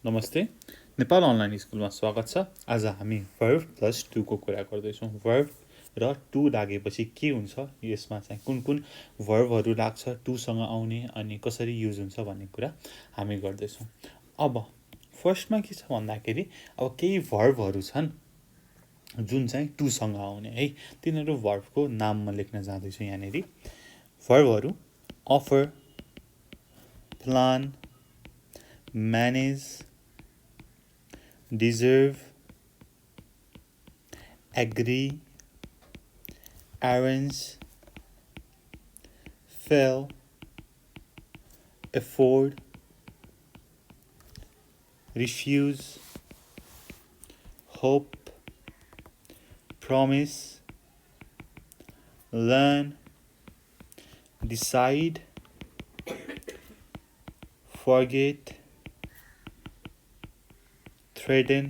नमस्ते नेपाल अनलाइन स्कुलमा स्वागत छ। आज हामी Verb+To को कुरा गर्दैछौँ। verb र to लागेपछि के हुन्छ, यसमा चाहिँ कुन कुन verbहरू लाग्छ to सँग आउने अनि कसरी युज हुन्छ भन्ने कुरा हामी गर्दैछौँ। अब फर्स्टमा के छ भन्दाखेरि अब केही verbहरू छन् जुन चाहिँ to सँग आउने है, तिनीहरू verb को नाममा लेख्न जाँदैछु। यहाँनेरि verbहरू offer, plan, manage, deserve, agree, arrange, fail, afford, refuse, hope, promise, learn, decide, forget, threaten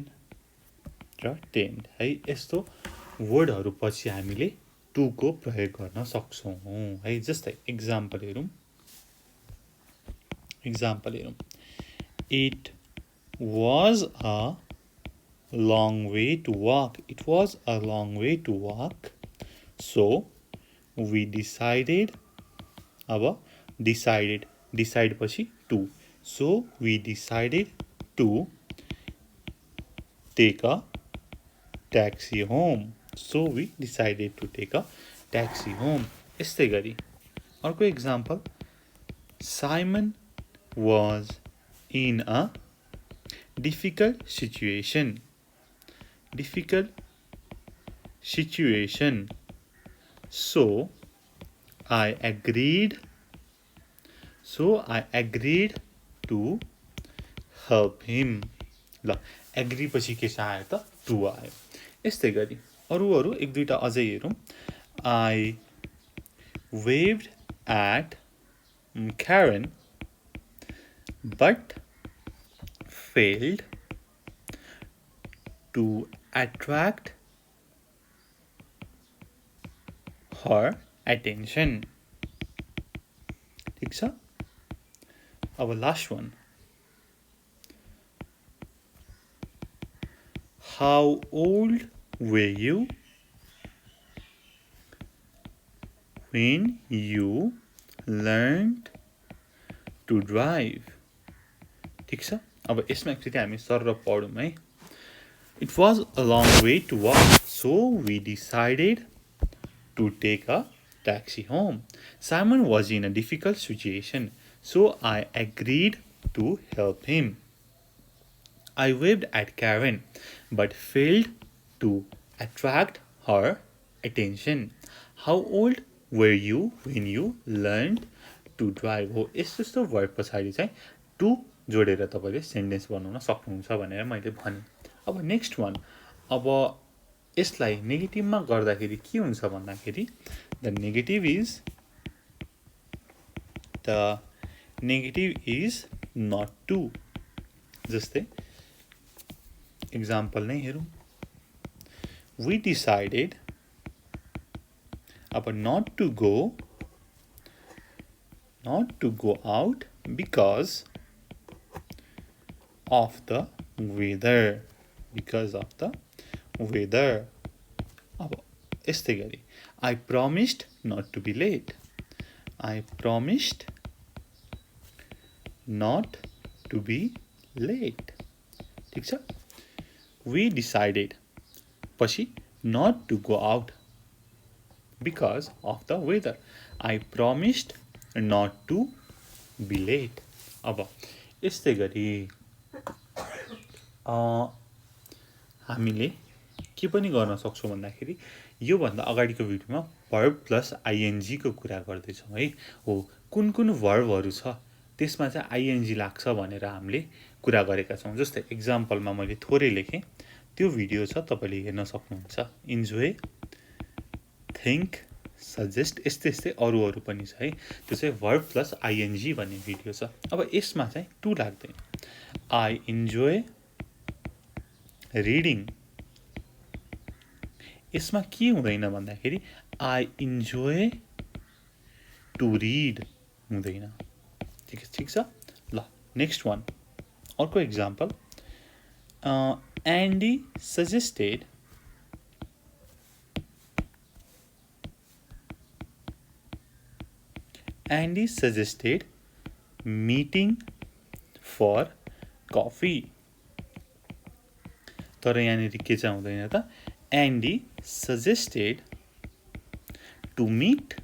र tempt है। यस्तो वर्डहरू पछि हामीले to को प्रयोग गर्न सक्छौँ है। जस्तै एक्जाम्पल हेरौँ। It was a long way to walk. It was a long way to walk. So we decided. अब decide पछि to. So we decided to take a taxi home. So we decided to take a taxi home. यस्तै गरी अर्को example. Simon was in a difficult situation. So I agreed to help him. ल agree पछि के आयो त to आयो। यस्तै गरी अरू एक दुईटा अझै हेरौँ। I waved at Karen but failed to attract her attention. ठिक छ। अब last one. How old were you when you learned to drive? ठिक छ। अब यसमा एकचोटि हामी सर पढौँ है। It was a long way to walk, so we decided to take a taxi home. Simon was in a difficult situation, so I agreed to help him. I waved at Karen but failed to attract her attention. How old were you when you learned to drive? हो यस्तो word पछाडि चाहिँ to जोडेर तपाईले sentence बनाउन सक्नुहुन्छ भनेर मैले भने। अब नेक्स्ट वान। अब यसलाई नेगेटिभमा गर्दाखेरि के हुन्छ भन्दाखेरि the negative is not to. जस्तै एक्जाम्पल नै हेरौँ। We decided अब not to go out because of the weather. अब यस्तै गरी I promised not to be late. ठिक छ। We decided पछि not to go out because of the weather. I promised not to be late. अब यस्तै गरी हामीले के पनि गर्न सक्छौँ भन्दाखेरि योभन्दा अगाडिको भिडियोमा verb+ing को कुरा गर्दैछौँ है। हो कुन verbहरू छ त्यसमा चाहिँ ing लाग्छ भनेर हामीले कुरा गरेका छौँ। जस्तै एक्जाम्पलमा मैले थोरै लेखेँ, त्यो भिडियो छ, तपाईँले हेर्न सक्नुहुन्छ। इन्जोय, थिङ्क, सजेस्ट यस्तै अरू पनि छ है। त्यो चाहिँ verb+ing भन्ने भिडियो छ। अब यसमा चाहिँ to लाग्दैन। I enjoy reading। यसमा के हुँदैन भन्दाखेरि I enjoy to read हुँदैन। ठिक छ। ल नेक्स्ट वान अर्को example Andy suggested meeting for coffee. तर यहाँनिर के चाहिँ हुँदैन त Andy suggested to meet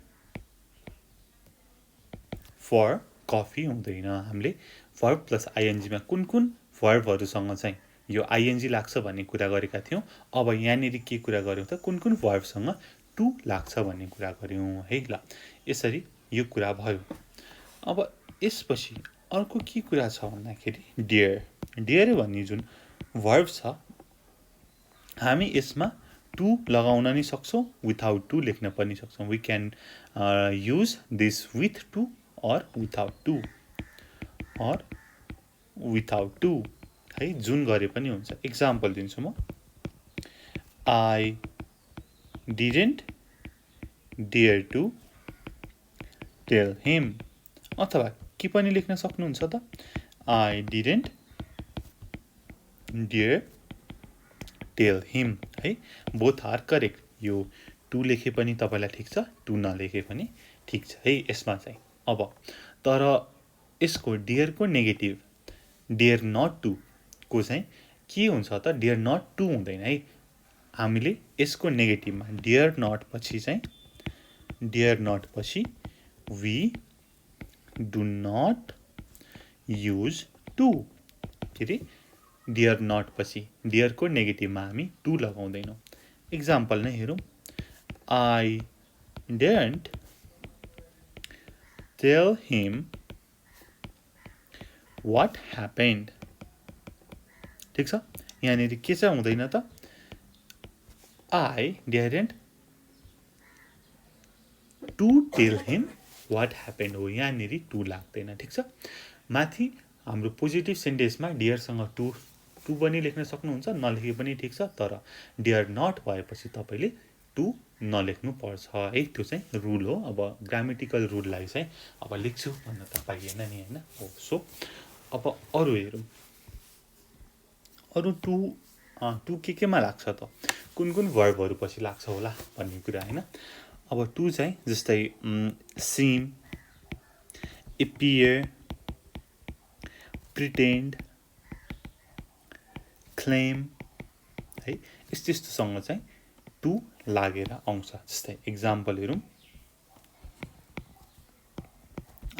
for coffee हुँदैन. हामीले verb plus ing मा कुन verbहरूसँग चाहिँ यो ing लाग्छ भन्ने कुरा गरेका थियौं. अब यहाँनिर के कुरा गर्यौं त कुन verbसँग to लाग्छ भन्ने कुरा गर्यौं है. ल यसरी यो कुरा भयो. अब यसपछि अर्को के कुरा छ भन्दाखेरि dear भन्ने जुन verb छ हामी यसमा to लगाउन नि सक्छौं without to लेख्न पनि सक्छौं. We can use this with to or without to है जुन गरे पनि हुन्छ. एक्जाम्पल दिन्छु म. I didn't dare to tell him. अथवा के पनि लेख्न सक्नुहुन्छ त I didn't dare tell him है. Both are correct. यो टु लेखे पनि तपाईलाई ठीक छ, टु नलेखे पनि ठीक छ है यसमा चाहिँ. अब तर यसको डियर को नेगेटिभ डियर नट टु को चाहिँ के हुन्छ त डियर नट टु हुँदैन है. हामीले यसको नेगेटिभमा डियर नट पछि we do not use to. के रे डियर नट पछि डियर को नेगेटिभमा हामी टु लगाउँदैनौं. एक्जाम्पल नै हेरौं. I didn't tell him what happened. ठीक छ. यहाँनिर के चाहिँ हुँदैन त I didn't to tell him what happened हो. यहाँनिर टु लाग्दैन. ठीक छ. माथि हाम्रो पोजिटिभ सेन्टेन्समा डियरसँग टु पनि लेख्न सक्नुहुन्छ, नलेखे पनि ठीक छ. तर डियर नट भएपछि तपाईले टु नलेख्नु पर्छ है. त्यो चाहिँ रुल हो. अब ग्रामेटिकल रुललाई चाहिँ अब लेख्छु भन्न त पाइएन नि हैन. हो सो अब अरु हेरौं. अरु टु केमा लाग्छ त कुन भर्बहरु पछि लाग्छ होला भन्ने कुरा हैन. अब टु चाहिँ जस्तै seem, appear, pretend, claim है यस्तोसँग चाहिँ टु लागेर आउँछ. जस्तै एक्जाम्पल हेरौं.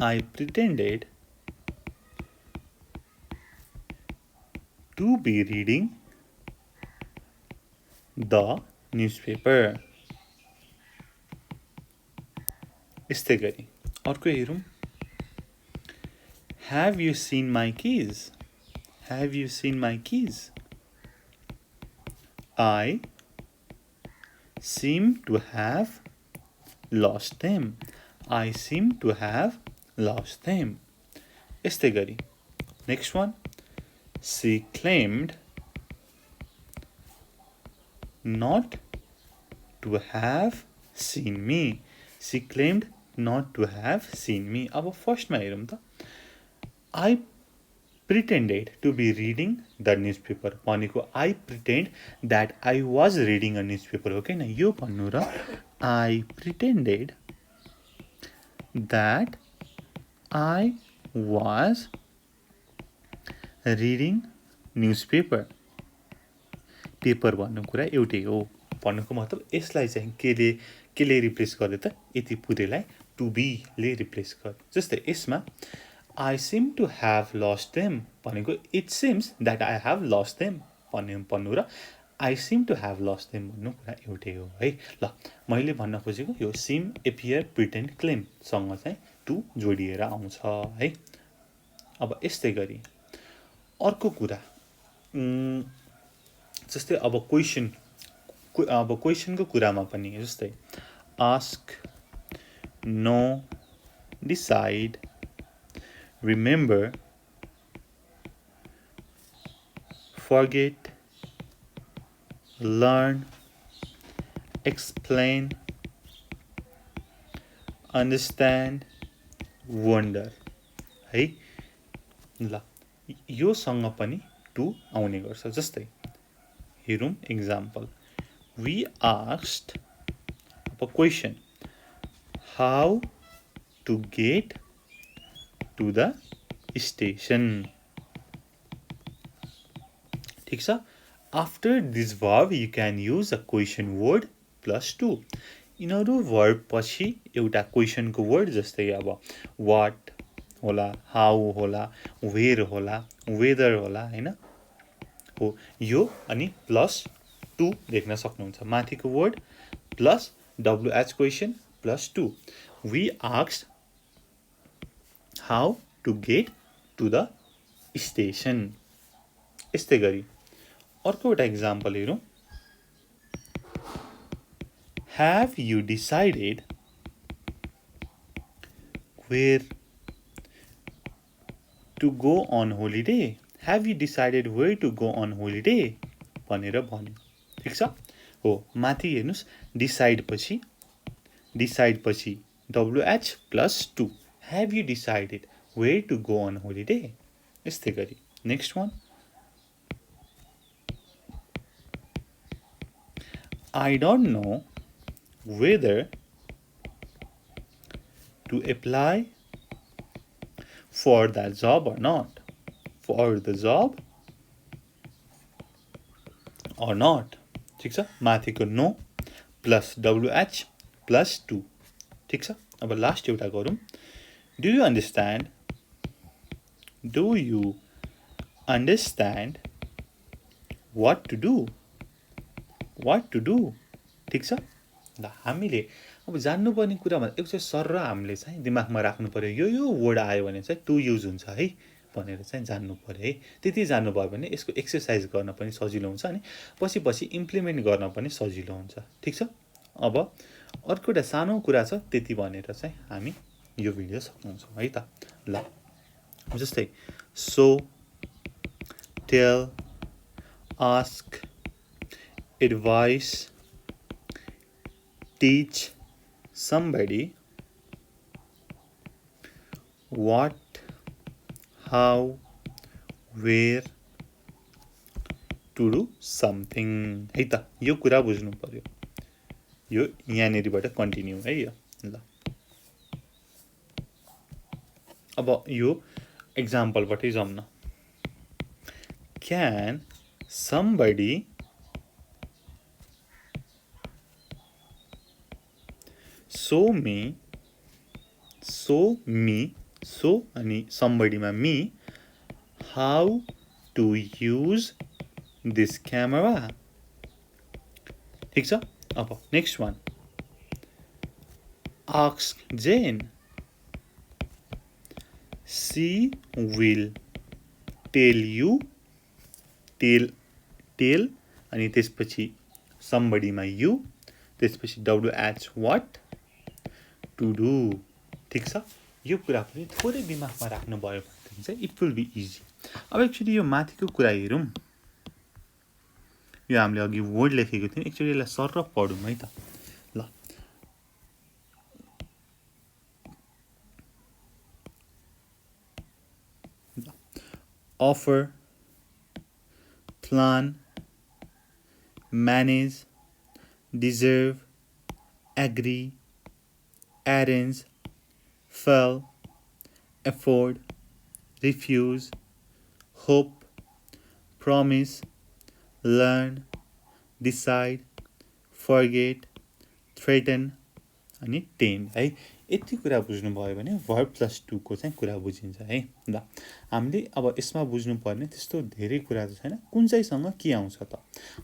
I pretended to be reading the newspaper. यस्तै गरी अर्को हेरौं. Have you seen my keys? Have you seen my keys? I seem to have lost them. I seem to have lost them. यस्तै गरी next one. She claimed not to have seen me. She claimed not to have seen me. अब फर्स्टमा हेरौं त. I pretended to be reading the newspaper. भनेको I pretend that I was reading a newspaper हो किन यो भन्नु र I pretended that I was reading newspaper. Paper भन्नु कुरा एउटै हो. भन्नुको मतलब यसलाई चाहिँ केले रिप्लेस गर्यो त यति पुरैलाई टु बी ले रिप्लेस गर्यो. जस्तै यसमा I seem to have lost them भनेको it seems that I have lost them भन्नु र I seem to have lost them भन्नु कुरा एउटै हो है. ल मैले भन्न खोजेको यो seem, appear, pretend, claim सँग चाहिँ टु जोडिएर आउँछ है. अब यस्तै गरी अर्को कुरा जस्तै अब क्वेशनको कुरामा पनि जस्तै ask, know, decide, remember, forget, learn, explain, understand, wonder है. ल यो सँग पनि टु आउने गर्छ। जस्तै हेरौँ एक्जाम्पल, वी आस्क्ड, अब question, how to get to the station. ठिक छ। After this verb you can use a question word +2। यिनीहरू verb पछि एउटा क्वेसनको वर्ड, जस्तै अब what होला, how होला, where होला, whether होला, हैन हो, यो अनि +2 देख्न सक्नुहुन्छ। माथिको word plus WH question +2। we asked how to get to the station। यस्तै गरी अर्को एउटा एक्जाम्पल हेरौँ, have you decided where to go on holiday? Have you decided where to go on holiday? भनेर भन्यो। ठिक छ हो, माथि हेर्नुस्, डिसाइड पछि WH +2। have you decided where to go on holiday? यस्तै गरी next one, I don't know whether to apply for that job or not. For the job or not। ठिक छ, माथिको नो प्लस WH +2। ठिक छ। अब last एउटा गरौँ, Do you understand what to do? ठिक छ। ल हामीले अब जान्नुपर्ने कुरामा एकचोटि सर र हामीले चाहिँ दिमागमा राख्नु पर्यो, यो वर्ड आयो भने चाहिँ टु युज हुन्छ है भनेर चाहिँ जान्नु पर्यो है। त्यति जान्नुभयो भने यसको एक्सर्साइज गर्न पनि सजिलो हुन्छ अनि पछि इम्प्लिमेन्ट गर्न पनि सजिलो हुन्छ। ठिक छ। अब अर्को एउटा सानो कुरा छ, त्यति भनेर चाहिँ हामी यो भिडियो सक्छौँ है त। ल जस्तै show, tell, ask, advise, teach somebody what, how, where to do something है त। यो कुरा बुझ्नु पर्यो, यो यहाँनिरबाट कन्टिन्यू है यो। ल अब यो एक्जाम्पलबाटै जाउँ न, can somebody show अनि somebodyमा me how to use this camera। ठिक छ। अब next one, ask Jane, she will tell you, tell अनि त्यसपछि somebodyमा you, त्यसपछि WH what to do। ठिक छ। यो कुरा पनि थोरै दिमागमा राख्नुभयो भने चाहिँ इट विल बी इजी। अब एक्चुअली यो माथिको कुरा हेरौँ, यो हामीले अघि वर्ड लेखेको थियौँ, एक्चुअली यसलाई सर पढौँ है त। ल offer, plan, manage, deserve, agree, arrange, fail, afford, refuse, hope, promise, learn, decide, forget, threaten अनि tend है। यति कुरा बुझ्नुभयो भने verb+to को चाहिँ कुरा बुझिन्छ है। ल हामीले अब यसमा बुझ्नुपर्ने त्यस्तो धेरै कुरा त छैन, कुन चाहिँसँग के आउँछ त,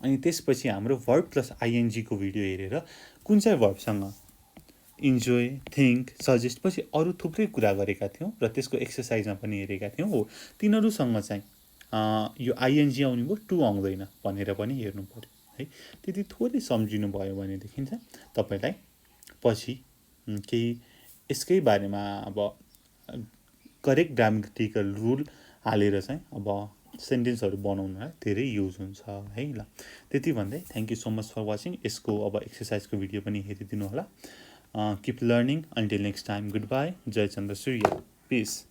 अनि त्यसपछि हाम्रो verb+ing को भिडियो हेरेर कुन चाहिँ verb इन्जोय, थिङ्क, सजेस्ट पछि अरू थुप्रै कुरा गरेका थियौँ र त्यसको एक्सर्साइजमा पनि हेरेका थियौँ हो। तिनीहरूसँग चाहिँ यो आइएनजी आउने भयो, टु आउँदैन भनेर पनि हेर्नु पर्यो है। त्यति थोरै सम्झिनु भयो भनेदेखि चाहिँ तपाईँलाई पछि केही यसकै बारेमा अब करेक्ट ग्रामेटिकल रुल हालेर चाहिँ अब सेन्टेन्सहरू बनाउनलाई धेरै युज हुन्छ है। ल त्यति भन्दै thank you so much for watching. यसको अब एक्सर्साइजको भिडियो पनि हेरिदिनु होला। Keep learning. Until next time, goodbye. Jai Chandra Surya. Peace.